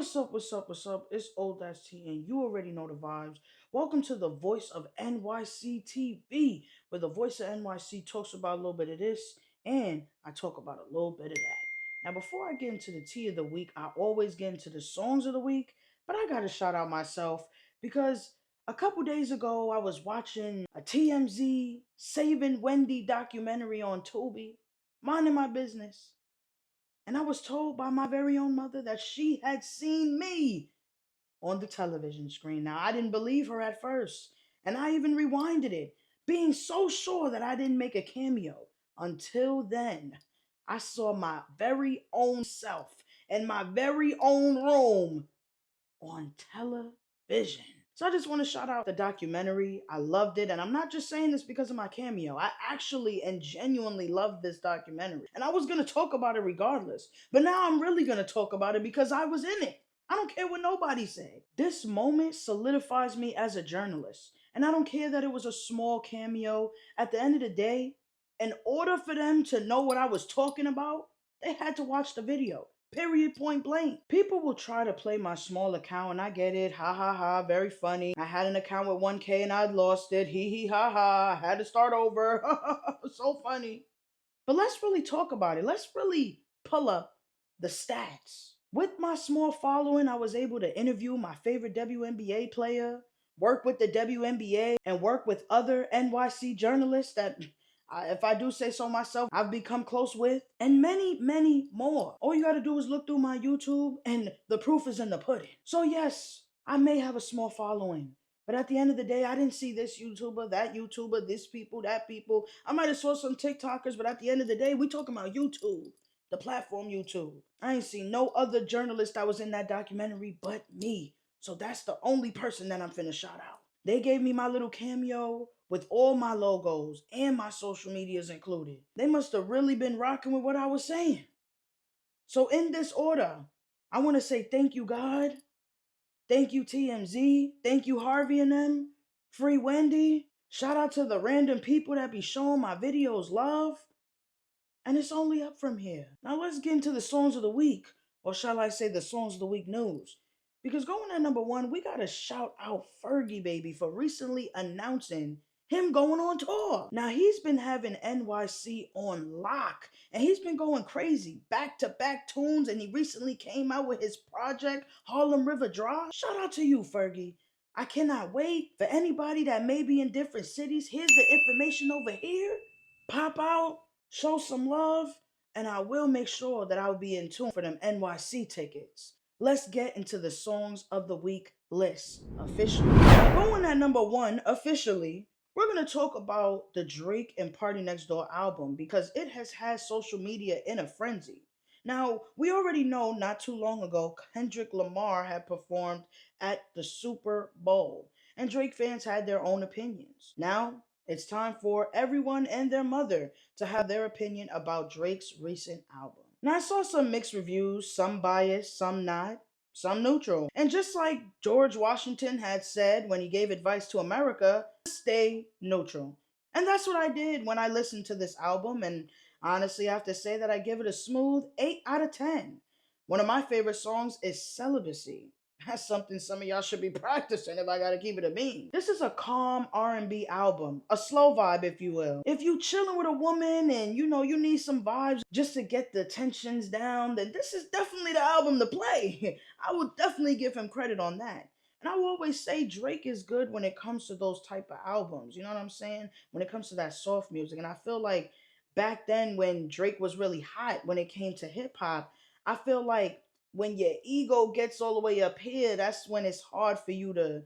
What's up, what's up, what's up? It's Old Ass T, and you already know the vibes. Welcome to the Voice of NYC TV, where the Voice of NYC talks about a little bit of this, and I talk about a little bit of that. Now, before I get into the tea of the week, I always get into the songs of the week, but I gotta shout out myself because a couple days ago I was watching a TMZ Saving Wendy documentary on Tubi, minding my business. And I was told by my very own mother that she had seen me on the television screen. Now, I didn't believe her at first, and I even rewinded it, being so sure that I didn't make a cameo. Until then, I saw my very own self in my very own room on television. So I just want to shout out the documentary. I loved it. And I'm not just saying this because of my cameo. I actually and genuinely loved this documentary. And I was going to talk about it regardless. But now I'm really going to talk about it because I was in it. I don't care what nobody said. This moment solidifies me as a journalist. And I don't care that it was a small cameo. At the end of the day, in order for them to know what I was talking about, they had to watch the video. Period, point blank. People will try to play my small account, and I get it. Ha ha ha, very funny. I had an account with 1K and I'd lost it. Hee hee ha ha. I had to start over. So funny. But let's really talk about it. Let's really pull up the stats. With my small following, I was able to interview my favorite WNBA player, work with the WNBA, and work with other NYC journalists that, if I do say so myself, I've become close with, and many, many more. All you gotta do is look through my YouTube, and the proof is in the pudding. So yes, I may have a small following, but at the end of the day, I didn't see this YouTuber, that YouTuber, this people, that people. I might have saw some TikTokers, but at the end of the day, we talking about YouTube, the platform YouTube. I ain't seen no other journalist that was in that documentary but me. So that's the only person that I'm finna shout out. They gave me my little cameo with all my logos and my social medias included. They must have really been rocking with what I was saying. So in this order, I want to say thank you, God. Thank you, TMZ. Thank you, Harvey and them. Free Wendy. Shout out to the random people that be showing my videos love. And it's only up from here. Now let's get into the songs of the week. Or shall I say the songs of the week news. Because going at number one, we gotta shout out Fergie Baby for recently announcing him going on tour. Now he's been having NYC on lock and he's been going crazy, back to back tunes, and he recently came out with his project Harlem River Drive. Shout out to you, Fergie. I cannot wait for anybody that may be in different cities. Here's the information over here. Pop out, show some love, and I will make sure that I'll be in tune for them NYC tickets. Let's get into the songs of the week list officially. Going at number one officially, we're going to talk about the Drake and Party Next Door album because it has had social media in a frenzy. Now, we already know not too long ago, Kendrick Lamar had performed at the Super Bowl, and Drake fans had their own opinions. Now, it's time for everyone and their mother to have their opinion about Drake's recent album. Now, I saw some mixed reviews, some biased, some not, some neutral. And just like George Washington had said when he gave advice to America, stay neutral. And that's what I did when I listened to this album, and honestly, I have to say that I give it a smooth 8 out of 10. One of my favorite songs is Celibacy. That's something some of y'all should be practicing if I gotta keep it a bean. This is a calm R&B album, a slow vibe if you will. If you chilling with a woman and you know you need some vibes just to get the tensions down, then this is definitely the album to play. I would definitely give him credit on that. And I will always say Drake is good when it comes to those type of albums. You know what I'm saying? When it comes to that soft music. And I feel like back then when Drake was really hot when it came to hip hop, I feel like when your ego gets all the way up here, that's when it's hard for you to,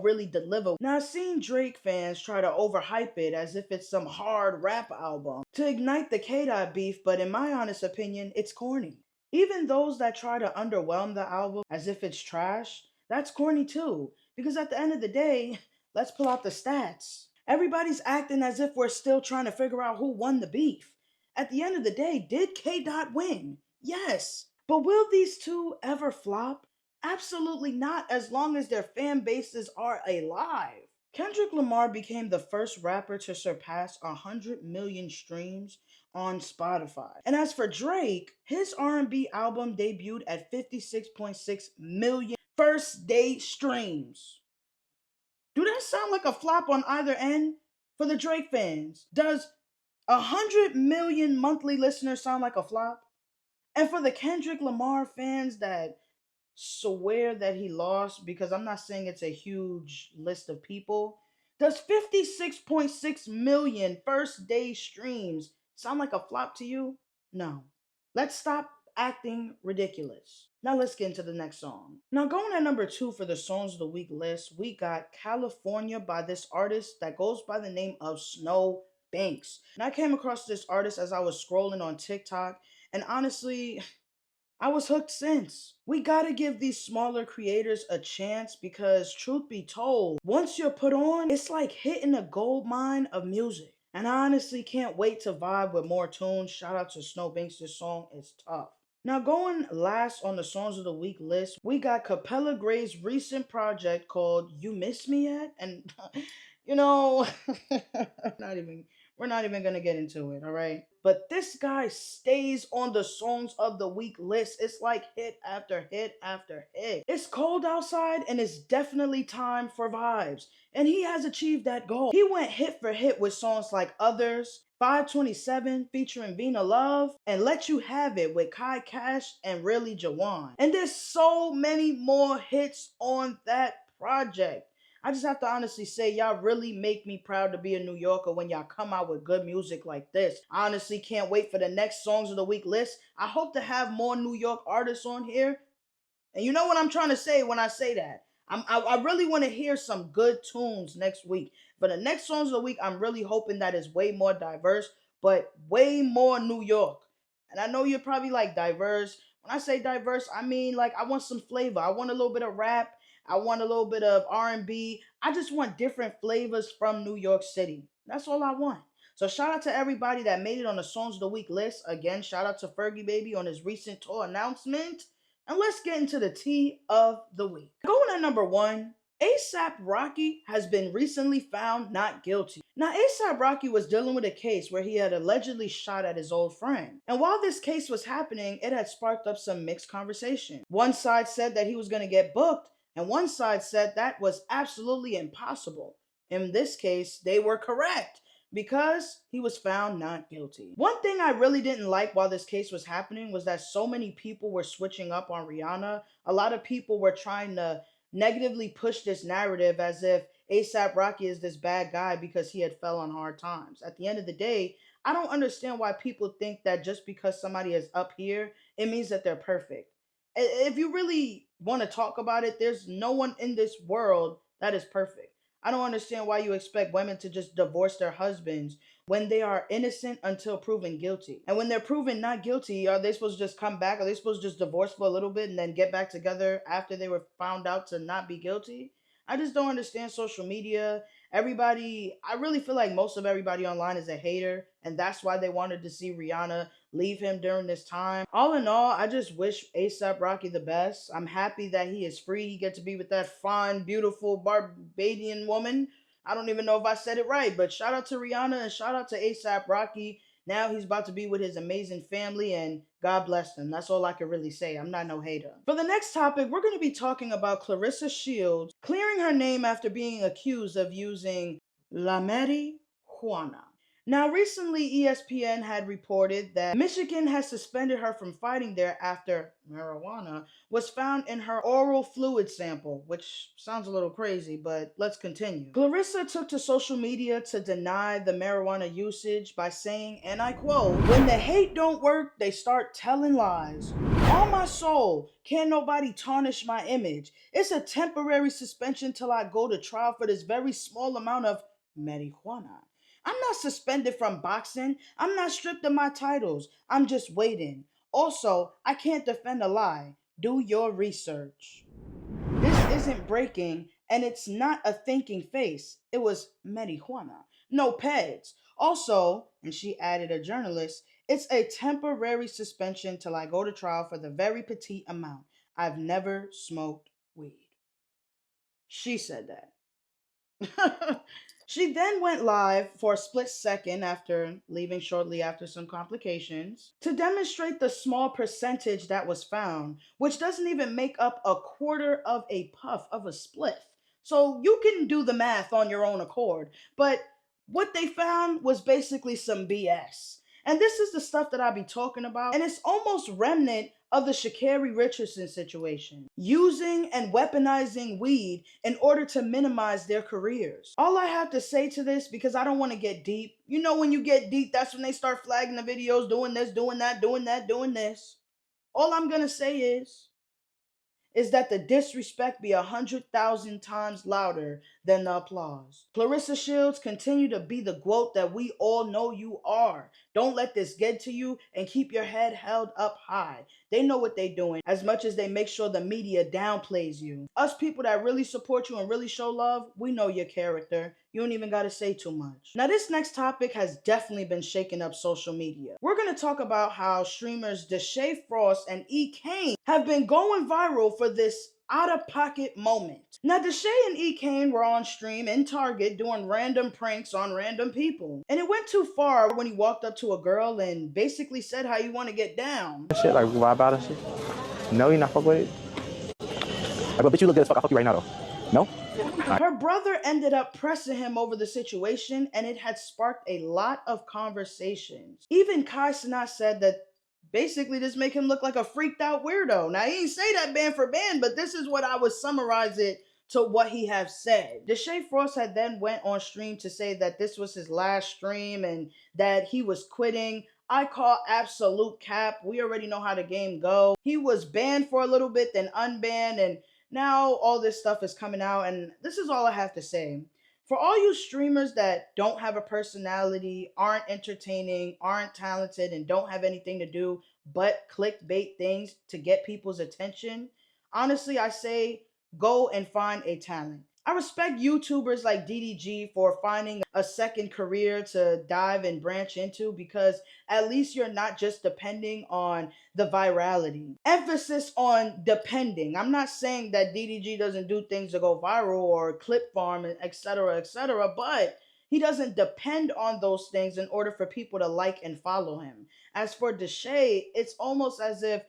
really deliver. Now, I've seen Drake fans try to overhype it as if it's some hard rap album to ignite the K-Dot beef, but in my honest opinion, it's corny. Even those that try to underwhelm the album as if it's trash, that's corny too. Because at the end of the day, let's pull out the stats. Everybody's acting as if we're still trying to figure out who won the beef. At the end of the day, did K-Dot win? Yes. But will these two ever flop? Absolutely not, as long as their fan bases are alive. Kendrick Lamar became the first rapper to surpass 100 million streams on Spotify. And as for Drake, his R&B album debuted at 56.6 million first day streams. Do that sound like a flop on either end? For the Drake fans, does 100 million monthly listeners sound like a flop? And for the Kendrick Lamar fans that swear that he lost, because I'm not saying it's a huge list of people, does 56.6 million first day streams sound like a flop to you? No. Let's stop acting ridiculous. Now let's get into the next song. Now going at number 2 for the Songs of the Week list, we got California by this artist that goes by the name of Snow Banks. And I came across this artist as I was scrolling on TikTok, and honestly, I was hooked since. We gotta give these smaller creators a chance because, truth be told, once you're put on, it's like hitting a gold mine of music. And I honestly can't wait to vibe with more tunes. Shout out to Snowbanks, this song is tough. Now, going last on the Songs of the Week list, we got Capella Gray's recent project called You Miss Me Yet? And, you know, we're not even gonna get into it, all right? But this guy stays on the Songs of the Week list. It's like hit after hit after hit. It's cold outside and it's definitely time for vibes. And he has achieved that goal. He went hit for hit with songs like Others, 527 featuring Vina Love, and Let You Have It with Kai Cash and Really Jawan. And there's so many more hits on that project. I just have to honestly say, y'all really make me proud to be a New Yorker when y'all come out with good music like this. I honestly can't wait for the next Songs of the Week list. I hope to have more New York artists on here. And you know what I'm trying to say when I say that. I really want to hear some good tunes next week. For the next Songs of the Week, I'm really hoping that it's way more diverse, but way more New York. And I know you're probably like diverse. When I say diverse, I mean like I want some flavor. I want a little bit of rap. I want a little bit of R&B. I just want different flavors from New York City. That's all I want. So shout out to everybody that made it on the Songs of the Week list. Again, shout out to Fergie Baby on his recent tour announcement. And let's get into the tea of the week. Going at number 1, APRocky has been recently found not guilty. Now, APRocky was dealing with a case where he had allegedly shot at his old friend. And while this case was happening, it had sparked up some mixed conversation. One side said that he was going to get booked, and one side said that was absolutely impossible. In this case, they were correct because he was found not guilty. One thing I really didn't like while this case was happening was that so many people were switching up on Rihanna. A lot of people were trying to negatively push this narrative as if APRocky is this bad guy because he had fell on hard times. At the end of the day, I don't understand why people think that just because somebody is up here, it means that they're perfect. If you really want to talk about it, there's no one in this world that is perfect. I don't understand why you expect women to just divorce their husbands when they are innocent until proven guilty. And when they're proven not guilty, are they supposed to just come back? Are they supposed to just divorce for a little bit and then get back together after they were found out to not be guilty? I just don't understand social media. Everybody, I really feel like most of everybody online is a hater, and that's why they wanted to see Rihanna leave him during this time. All in all, I just wish APRocky the best. I'm happy that he is free. He gets to be with that fine, beautiful Barbadian woman. I don't even know if I said it right, but shout out to Rihanna and shout out to APRocky. Now he's about to be with his amazing family, and God bless them. That's all I can really say. I'm not no hater. For the next topic, we're going to be talking about Clarissa Shields clearing her name after being accused of using La Marijuana. Now, recently, ESPN had reported that Michigan has suspended her from fighting there after marijuana was found in her oral fluid sample, which sounds a little crazy, but let's continue. Clarissa took to social media to deny the marijuana usage by saying, and I quote, "When the hate don't work, they start telling lies. On my soul, can't nobody tarnish my image. It's a temporary suspension till I go to trial for this very small amount of marijuana. I'm not suspended from boxing. I'm not stripped of my titles. I'm just waiting. Also, I can't defend a lie. Do your research." This isn't breaking, and it's not a thinking face. It was marijuana. No peds. Also, and she added a journalist, it's a temporary suspension till I go to trial for the very petite amount. I've never smoked weed. She said that. She then went live for a split second after leaving shortly after some complications to demonstrate the small percentage that was found, which doesn't even make up a quarter of a puff of a spliff. So you can do the math on your own accord. But what they found was basically some BS. And this is the stuff that I be talking about. And it's almost remnant of the Sha'Carri Richardson situation, using and weaponizing weed in order to minimize their careers. All I have to say to this, because I don't want to get deep, you know, when you get deep, that's when they start flagging the videos, doing this, doing that, doing that, doing this. All I'm gonna say is that the disrespect be 100,000 times louder than the applause. Clarissa Shields, continue to be the GWOAT that we all know you are. Don't let this get to you, and keep your head held up high. They know what they're doing as much as they make sure the media downplays you. Us people that really support you and really show love, we know your character. You don't even gotta say too much. Now, this next topic has definitely been shaking up social media. We're gonna talk about how streamers Deshae Frost and Ekane have been going viral for this out-of-pocket moment. Now, Deshae and Ekane were on stream in Target doing random pranks on random people. And it went too far when he walked up to a girl and basically said how you want to get down. Shit, like vibe out and shit. No, you not fuck with it. Like, but bitch, you look good as fuck. I fuck you right now, though. No? Her brother ended up pressing him over the situation, and it had sparked a lot of conversations. Even Kai Cenat said that basically this make him look like a freaked out weirdo. Now, he didn't say that band for band, but this is what I would summarize it to what he have said. Deshae Frost had then went on stream to say that this was his last stream and that he was quitting. I call absolute cap. We already know how the game go. He was banned for a little bit, then unbanned, and now all this stuff is coming out, and this is all I have to say. For all you streamers that don't have a personality, aren't entertaining, aren't talented, and don't have anything to do but clickbait things to get people's attention, honestly, I say go and find a talent. I respect YouTubers like DDG for finding a second career to dive and branch into, because at least you're not just depending on the virality. Emphasis on depending. I'm not saying that DDG doesn't do things to go viral or clip farm, etc., but he doesn't depend on those things in order for people to like and follow him. As for Deshae, it's almost as if,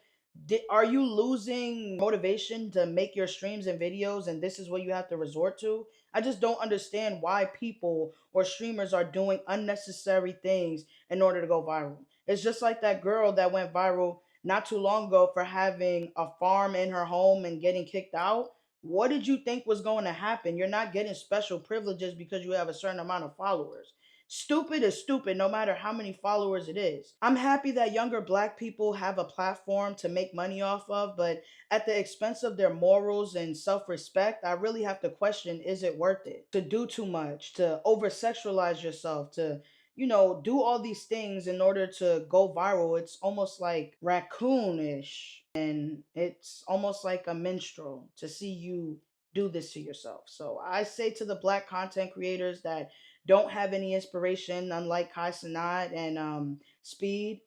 are you losing motivation to make your streams and videos, and this is what you have to resort to? I just don't understand why people or streamers are doing unnecessary things in order to go viral. It's just like that girl that went viral not too long ago for having a farm in her home and getting kicked out. What did you think was going to happen? You're not getting special privileges because you have a certain amount of followers. Stupid is stupid no matter how many followers it is. I'm happy that younger black people have a platform to make money off of, but at the expense of their morals and self-respect, I really have to question, is it worth it? To do too much, to over-sexualize yourself, to, you know, do all these things in order to go viral. It's almost like raccoonish, and it's almost like a minstrel to see you do this to yourself. So I say to the black content creators that don't have any inspiration, unlike Kai Cenat and Speed,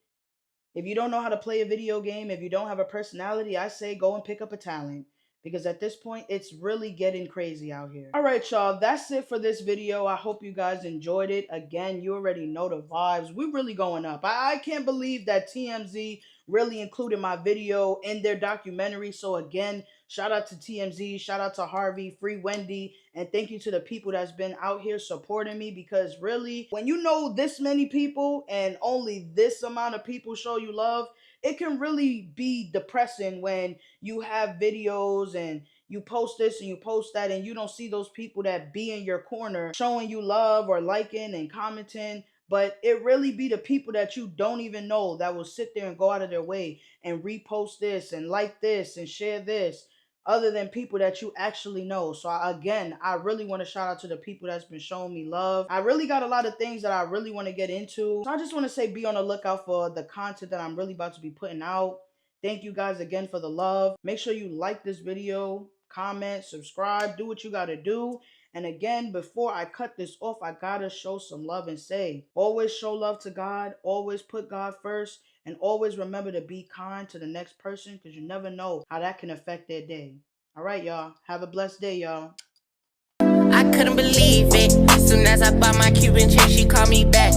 if you don't know how to play a video game, if you don't have a personality, I say go and pick up a talent. Because at this point, it's really getting crazy out here. All right, y'all. That's it for this video. I hope you guys enjoyed it. Again, you already know the vibes. We're really going up. I can't believe that TMZ really included my video in their documentary. So again, shout out to TMZ. Shout out to Harvey, Free Wendy. And thank you to the people that's been out here supporting me. Because really, when you know this many people and only this amount of people show you love, it can really be depressing when you have videos and you post this and you post that and you don't see those people that be in your corner showing you love or liking and commenting. But it really be the people that you don't even know that will sit there and go out of their way and repost this and like this and share this, other than people that you actually know. So again, I really want to shout out to the people that's been showing me love. I really got a lot of things that I really want to get into. So I just want to say, be on the lookout for the content that I'm really about to be putting out. Thank you guys again for the love. Make sure you like this video, comment, subscribe, do what you got to do. And again, before I cut this off, I gotta show some love and say, always show love to God, always put God first, and always remember to be kind to the next person, because you never know how that can affect their day. All right, y'all. Have a blessed day, y'all. I couldn't believe Soon as I bought my Cuban chain, she called me back.